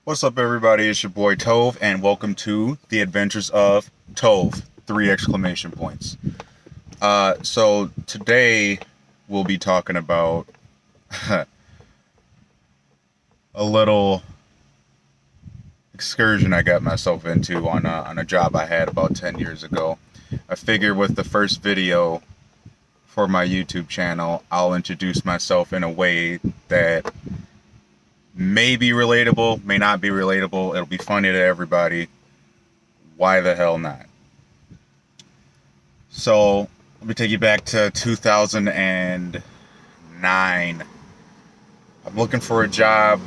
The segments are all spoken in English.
What's up, everybody? It's your boy Tove, and welcome to the Adventures of Tove. Three exclamation points. So today we'll be talking about a little excursion I got myself into on a job I had about 10 years ago. I figure with the first video for my YouTube channel, I'll introduce myself in a way that may be relatable, may not be relatable. It'll be funny to everybody. Why the hell not? So, let me take you back to 2009. I'm looking for a job.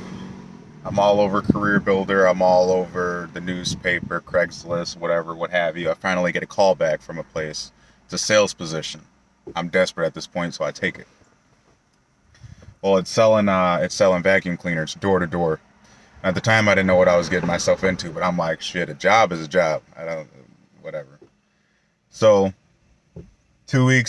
I'm all over Career Builder. I'm all over the newspaper, Craigslist, whatever, what have you. I finally get a call back from a place. It's a sales position. I'm desperate at this point, so I take it. Well, it's selling vacuum cleaners door to door. At the time, I didn't know what I was getting myself into, but I'm like, shit, a job is a job. Whatever. So, 3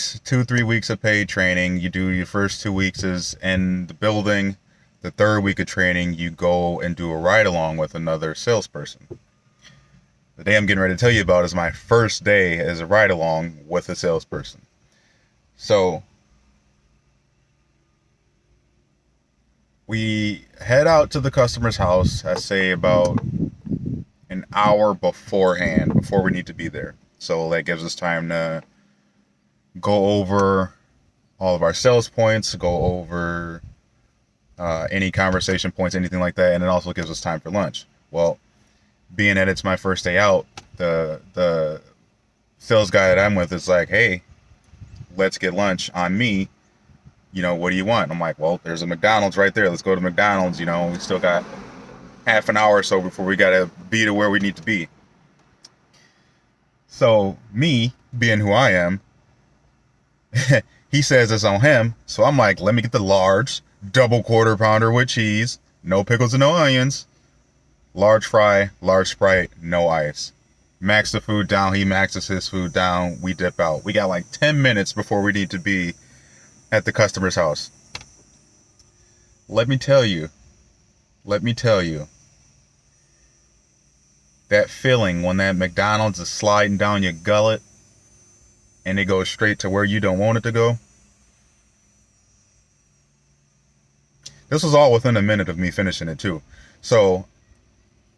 weeks of paid training. You do your first 2 weeks is in the building. The third week of training, you go and do a ride along with another salesperson. The day I'm getting ready to tell you about is my first day as a ride along with a salesperson. So, we head out to the customer's house, I say about an hour beforehand, before we need to be there. So that gives us time to go over all of our sales points, go over any conversation points, anything like that, and it also gives us time for lunch. Well, being that it's my first day out, the sales guy that I'm with is like, hey, let's get lunch on me. What do you want? I'm like, well, there's a McDonald's right there. Let's go to McDonald's. We still got half an hour or so before we got to be to where we need to be. So me, being who I am, he says it's on him. So I'm like, let me get the large double quarter pounder with cheese, no pickles and no onions, large fry, large Sprite, no ice. Max the food down. He maxes his food down. We dip out. We got like 10 minutes before we need to be at the customer's house. Let me tell you, that feeling when that McDonald's is sliding down your gullet and it goes straight to where you don't want it to go. This was all within a minute of me finishing it too. So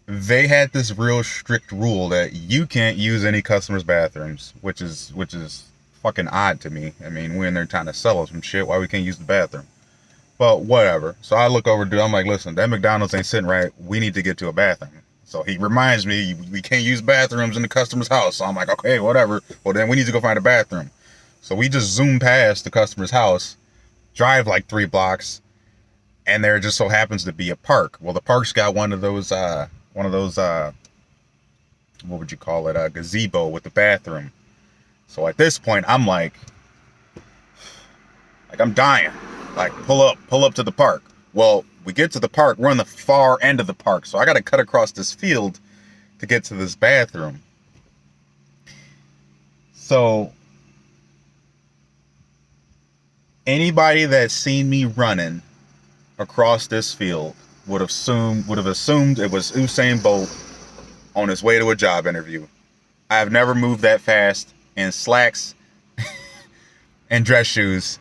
they had this real strict rule that you can't use any customers' bathrooms, which is fucking odd to me. I mean, we're in there trying to sell us some shit. Why we can't use the bathroom? But whatever. So I look over to, I'm like, listen, that McDonald's ain't sitting right. We need to get to a bathroom. So he reminds me, we can't use bathrooms in the customer's house. So I'm like, okay, whatever. Well, then we need to go find a bathroom. So we just zoom past the customer's house, drive like 3 blocks, and there just so happens to be a park. Well, the park's got one of those, what would you call it? A gazebo with the bathroom. So at this point, I'm like I'm dying. Like, pull up to the park. Well, we get to the park. We're on the far end of the park. So I got to cut across this field to get to this bathroom. So anybody that's seen me running across this field would have assumed it was Usain Bolt on his way to a job interview. I have never moved that fast in slacks and dress shoes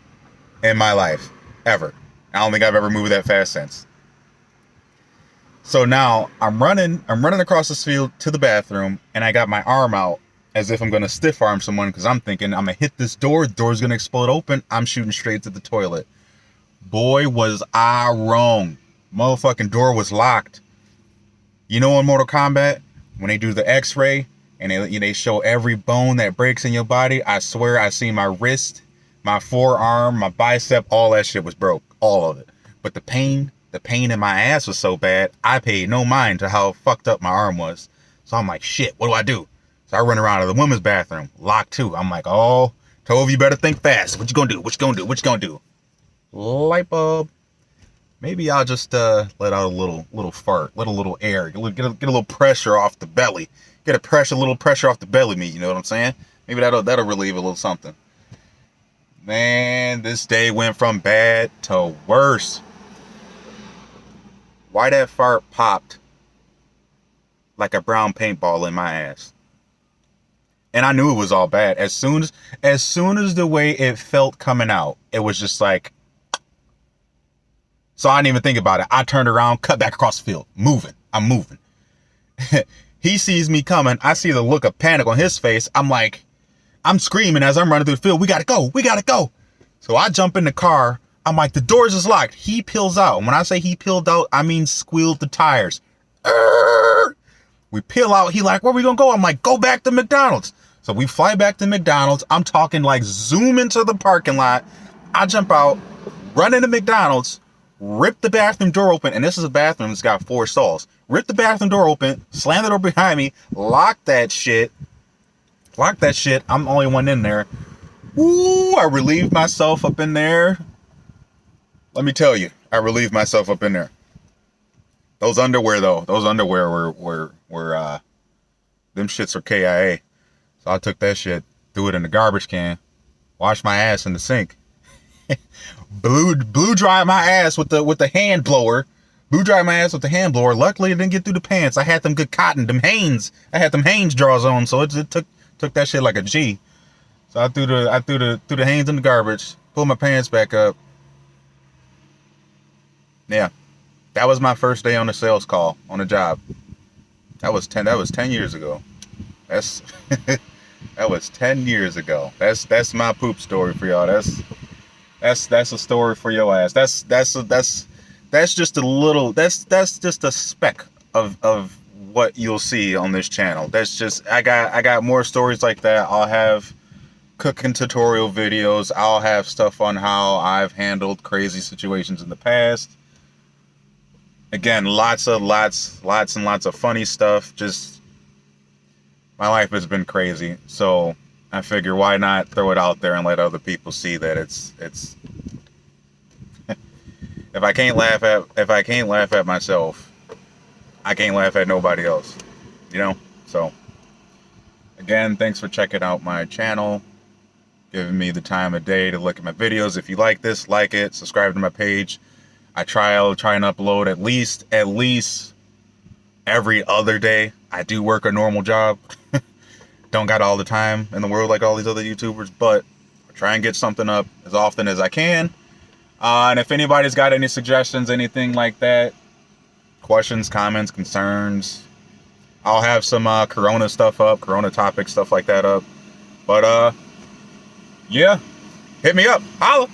in my life, ever. I don't think I've ever moved that fast since. So now I'm running across this field to the bathroom, and I got my arm out as if I'm going to stiff arm someone, because I'm thinking I'm going to hit this door, the door's going to explode open, I'm shooting straight to the toilet. Boy, was I wrong. Motherfucking door was locked. In Mortal Kombat, when they do the x-ray, and they show every bone that breaks in your body, I swear I seen my wrist, my forearm, my bicep, all that shit was broke. All of it. But the pain in my ass was so bad, I paid no mind to how fucked up my arm was. So I'm like, shit, what do I do? So I run around to the women's bathroom, locked too. I'm like, oh, Tove, you better think fast. What you gonna do? Light bulb. Maybe I'll just let out a little fart, let a little air, get a little pressure off the belly. Get a little pressure off the belly meat, you know what I'm saying? Maybe that'll relieve a little something. Man, this day went from bad to worse. Why that fart popped like a brown paintball in my ass. And I knew it was all bad. As soon as the way it felt coming out, it was just like, so I didn't even think about it. I turned around, cut back across the field, moving. I'm moving. He sees me coming. I see the look of panic on his face. I'm screaming as I'm running through the field. We gotta go. We gotta go. So I jump in the car. I'm like, the doors is locked. He peels out. And when I say he peeled out, I mean squealed the tires. We peel out. He like, where we gonna go? I'm like, go back to McDonald's. So we fly back to McDonald's. I'm talking like zoom into the parking lot. I jump out, run into McDonald's, rip the bathroom door open. And this is a bathroom that's got 4 stalls. Rip the bathroom door open, slam the door behind me, lock that shit. I'm the only one in there. Ooh, I relieved myself up in there. Let me tell you, I relieved myself up in there. Those underwear though, were them shits are KIA. So I took that shit, threw it in the garbage can, washed my ass in the sink, blew dry my ass with the hand blower. Luckily it didn't get through the pants. I had them good cotton, them Hanes. I had them Hanes drawers on, so it took that shit like a G. So I threw the Hanes in the garbage, pulled my pants back up. Yeah. That was my first day on a sales call on a job. That was 10 years ago. That was 10 years ago. That's my poop story for y'all. That's a story for your ass. That's just a little, that's just a speck of what you'll see on this channel. That's just, I got more stories like that. I'll have cooking tutorial videos. I'll have stuff on how I've handled crazy situations in the past. Again, lots and lots of funny stuff. Just, my life has been crazy. So I figure why not throw it out there and let other people see that it's if I can't laugh at myself, I can't laugh at nobody else. You know? So again, thanks for checking out my channel, giving me the time of day to look at my videos. If you like this, like it, subscribe to my page. I'll try and upload at least every other day. I do work a normal job. Don't got all the time in the world like all these other YouTubers, but I try and get something up as often as I can. And if anybody's got any suggestions, anything like that, questions, comments, concerns, I'll have some Corona stuff up, Corona topic stuff like that up. But yeah, hit me up. Holla.